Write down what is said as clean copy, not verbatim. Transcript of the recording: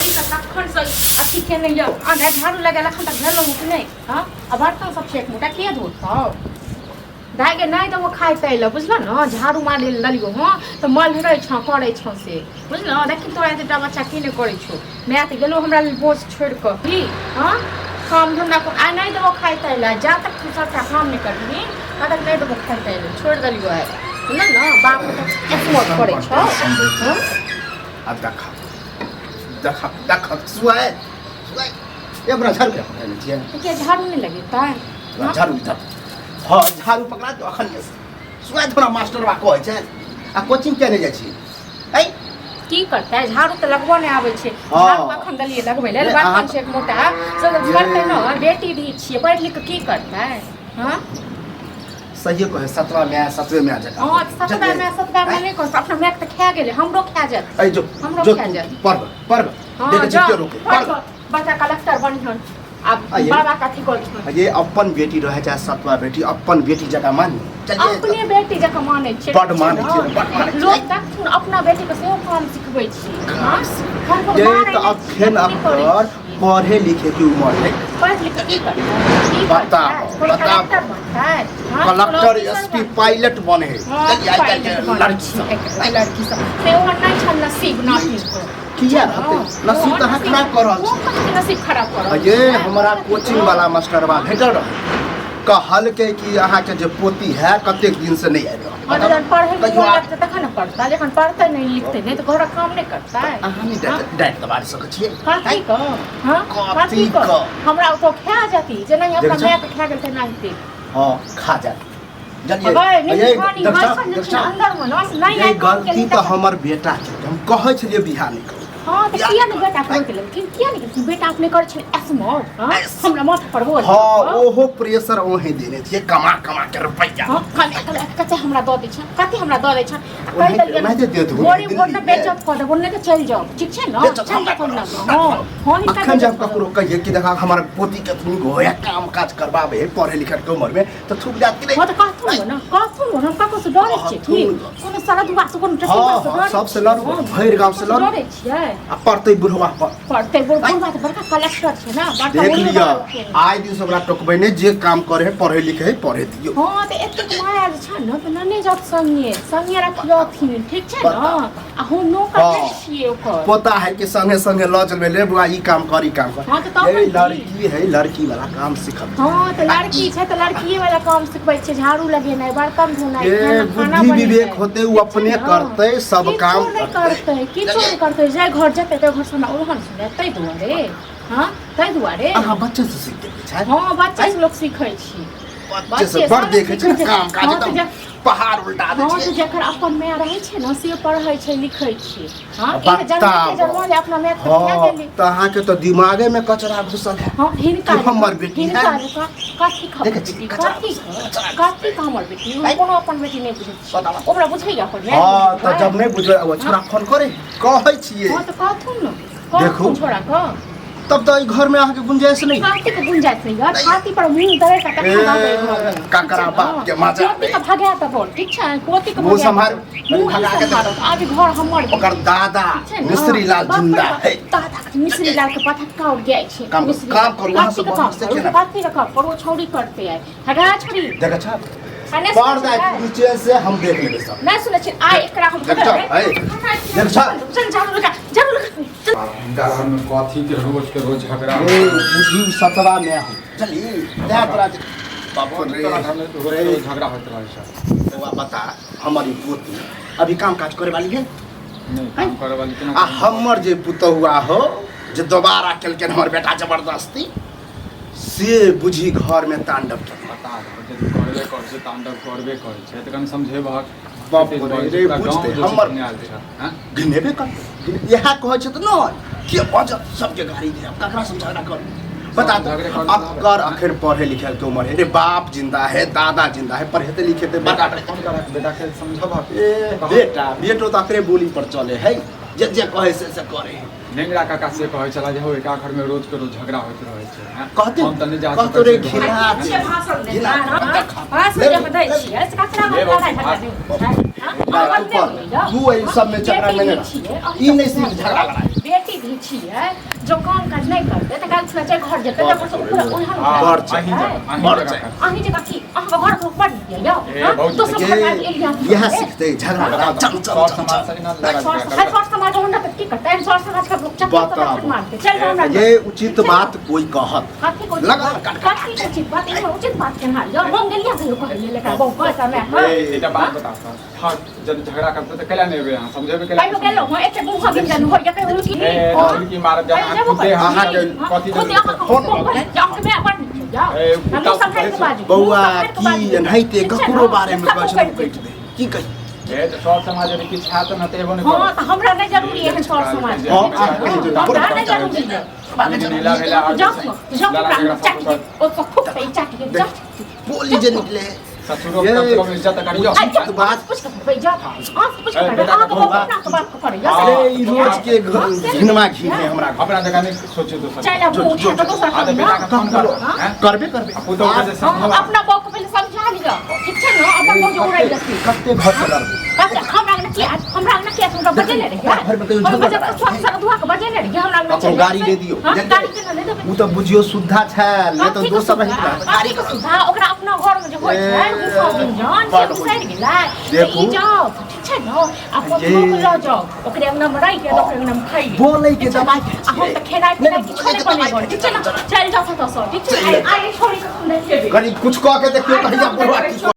तखन से अथी के नहीं आधा झाड़ू लगा लखन तक भेलो कि नहीं हां अब बर्तन सब छेक मोटा के धोतौ दागे नहीं तो वो खाइ तैले बुझल न झाड़ू मारे ललियो हां तो मल रे छ करे छ से बुझल देखि तोरा एटा बच्चा की ने करे छो मैं त गेलो हमरा बोझ छोड़ के की हां काम धंधा को आ नहीं तो वो खाइ तैले जा तक तू सबटा काम नहीं करबी तक नहीं तो वो खाइ तैले छोड़ दलियो है बुझल न बाप तो एक्समोट करे छ हां अब देखा सुआए ये बड़ा झाड़ू क्या झाड़ू नहीं लगे ता झाड़ू इधर हाँ झाड़ू पकड़ा तो अखन सुआए थोड़ा मास्टर बा कहै छै आ कोचिंग के नहीं जाइ छी ए की करता है झाड़ू तो लगबो नहीं आवे छे झाड़ू अखन दलिए लगबै ले बर्तन से मोटा सब करते न बेटी दी छिए पढ़ लिख के की करता है हां सही कहे 17वें में आ जाएगा हां 17वें में नहीं कह अपना मैक त खा गेले हमरो खा जात ए जो हमरो खा जात पर्व देख जिते रोके पर्व बच्चा कलेक्टर बनहन अब बाबा का थी कर ये अपन बेटी रहे चाहे सतवा बेटी अपन बेटी जगह मानी चलिए अपने बेटी जगह माने छे बड माने छे लोग तक अपना बेटी के सेहो काम सिखबै छी हां ये तो अखन अकर पढ़े लिखे की उम्र है पढ़ लिख की करता बता कलेक्टर एसपी पायलट बने लड़की सब से वो नहीं छल नसीब नहीं किया रहते नसीब तो खराब कर रहल छै नसीब खराब कर रहल ये हमरा कोचिंग वाला मास्टरवा भेटल रहे कहल के कि अहाँ के जे पोती है कते दिन से नहीं आबि रहल पढ़े तखन पढ़ता लेकिन पढ़ते नहीं लिखते नहीं तो घर काम नहीं करता है अहाँ नहीं डाइट दबा सकै छियै काठी को हां काठी को हमरा तो खा जाती जे नहीं अपना माय के खा गेल त नहीं हां खा जाती ये गलती तो हमर बेटा छै हम कहै छलियै बिहार नहीं हां त किया ने बेटा कर के लेकिन किया नहीं बेटा अपने कर छै एसमो हां हमरा माथ पर बोल हां ओहो प्रेशर ओहे देने छियै कमा के रुपैया हां कते हमरा द दै छै कते हमरा द दै छै कहि देलियै नहीं दे तू बोरी बोलना बेइज्जत कर दे बोलने के चल जाओ ठीक छै न चल जा हां हां अखन जब ककरो कहिए कि देखा हमार पोती के तुम गोया काम काज करबाबे पढ़े लिखे के उम्र में तो थूक जात कि नहीं हां तो कहथु न कको से डरे छै ठीक कोनो सारा दुआ से कोनो टसी से डरे सबसे लड़ो भैर गांव से लड़ो डरे छियै आ पढ़ते बुढ़वा पढ़ते बुढ़वा तो बड़का कलेक्टर छै ना बड़का देख लिया आइ दिन से ओकरा टोकबै ने जे काम करे है पढ़े लिखे है पढ़े दियो हां तो एते माया छै न तो नने जत संगे रखियो थिन ठीक छै न आ हम नो कर छियै ओकर पता है कि संगे संगे ल चलबे ले बुआ ई काम कर हां तो ए लड़की है लड़की वाला काम सिखब हां तो लड़की छै तो लड़कीए वाला काम सिखबै छै झाड़ू लगेनाइ बर्तन धोनाइ खाना बुद्धि विवेक होते वो अपने करते सब काम करते किछो नहीं करते जे घर जते तो घर से ओहन सुने तै दुआरे हां तै दुआरे अहाँ बच्चा से सीख देबै छै हां बच्चा से लोग सीखै छी बच्चे से बड़ देखे छै काम काज त पहाड़ उल्टा दै छै हां तो जेकर अपन माय रहै छै न से पढ़ै छै लिखै छै हां ई जन्म अपना माय के खा गेली त अहाँ के तो दिमागे में कचरा घुसल है हां हिनका हमर बेटी है काठी खबर काठी का हमर बेटी कोनो अपन बेटी नहीं बुझै छै ओकरा बुझैया अपन माय हां त जब नहीं बुझै ओ छोरा फोन करे कहै छियै हां तो कहथुन न देखो छोरा का तब तो घर में आके गुंजाइश नहीं काठी के गुंजाइश नहीं यार छाती पर मुंह दरे का टक्का दे घर में काकरा बाप के मजा पोती का भागा त बोल ठीक छै पोती के मुंह संभाल भगा के आज घर हमर ओकर दादा मिस्त्री लाल जिंदा है दादा मिस्त्री लाल के पटक्का उड़ गया छै काम करू वहां से बाहर से केना काठी का पर वो छोड़ी करते है हगा छोड़ी देखा छ बाहर जाए नीचे से हम देख लेबे सब नहीं सुने छी आ एकरा हम देख छ चल जरूर इनका घर में कथी के रोज झगड़ा बुझी सतवा में हम चली दे तोरा बाप रे रोज झगड़ा होत रहे छै वो बता हमारी पोती अभी काम काज करे वाली है नहीं काम करे वाली केना आ हमर जे पुतहुआ हो जे दोबारा केलके हमर बेटा जबरदस्ती से बुझी घर में तांडव कर बता दे करबे कर छै तांडव करबे करे छै त कन समझे बाप रे बुझते हमर हां घिनेबे कर यह कहै छै त न के बजत सबके गाड़ी दे ककरा समझाना कर बता अब कर आखिर पढ़े लिखे के उम्र है रे बाप जिंदा है दादा जिंदा है पढ़ते लिखते बेटा के समझब बेटो तो आखिर बोली पर चले है जे कहे से करे नेंगरा काका से कहै छला जे हो एका घर में रोज के रोज झगड़ा होइत रहै छै कहते हम त नहीं जा कहतो रे खिला अच्छे भाषण दे भाषण जब दै छियै से कचरा में लड़ाई झगड़ा तू सब में झगड़ा नहीं ई नहीं सिर्फ झगड़ा लड़ाई बेटी भी छियै जो काम काज नहीं करते त काल से घर जेते त पर पूरा ओहन बढ़ अहीं जगह अहीं जगह की अहाँ घर को पढ़ दिया तो सब घर का एरिया यह सीखते झगड़ा लड़ा चल और समाज से ना लड़ा सर समाज होना त की करता है सर समाज का लोग चक्कर मारते चल हमरा ये उचित बात कोई कहत काफी उचित बात ये उचित बात के हाल जो हम गेलिया से कहले लेका बहु पैसा में हां एटा बात बता हां जब झगड़ा करते तो केला नहीं यहां समझेबे केला काई गेलो हो एते बुहा बिन जानु हो या के बोलू की की मारत जाना खुदे अहाँ के कथि फोन जाओ के मैं अपन जाओ हम समझाई के बाजू बौआ की एनाहिते ककरो बारे में कहै छै कहि दे की कहि ए तो सर समाज रे किछ छात्र न तेबो ने हां त हमरा नहीं जरूरी है सर समाज हमरा नहीं जरूरी है नीला नीला जाओ ओ खूब पे चाटी जा बोली जे निकले ससुरो कम इज्जत करियो तो बात कुछ पे जा आप कुछ कर आप को बात करियो अरे ई रोज के घिनमा घी है हमरा अपना जगह नहीं सोचे तो सब चल अब उठा तो सर आधे बेटा का फोन करो करबे वो तो वजह से अपना बाप को पहले समझा लियो ठीक है ना अपन को जो उड़ाई जती कत्ते घर से लड़ अच्छा हमरा न किया तुमका बजे ले रे घर में कहीं झगड़ा बजे तो सब दुआ के बजे ले रे हमरा न अपन गाड़ी दे दियो गाड़ी के ले देबे उ तो बुझियो सुद्धा छै ले तो दोसर रही गाड़ी के सुधा ओकरा अपना घर में जे होय छै उ सब दिन जान से साइड गेला देखू जाओ ठीक छै न अपन लोग ल जाओ ओकरे अंगना में रह के ओकरे अंगना में खाई बोले के दबाई हम त खेनाई पिनाई किछ नहीं बनेबो ठीक छै न चल जाओ तो ठीक छै आई छोड़ी के सुन दे कनी कुछ कह के देखियो कहिया बुढ़वा की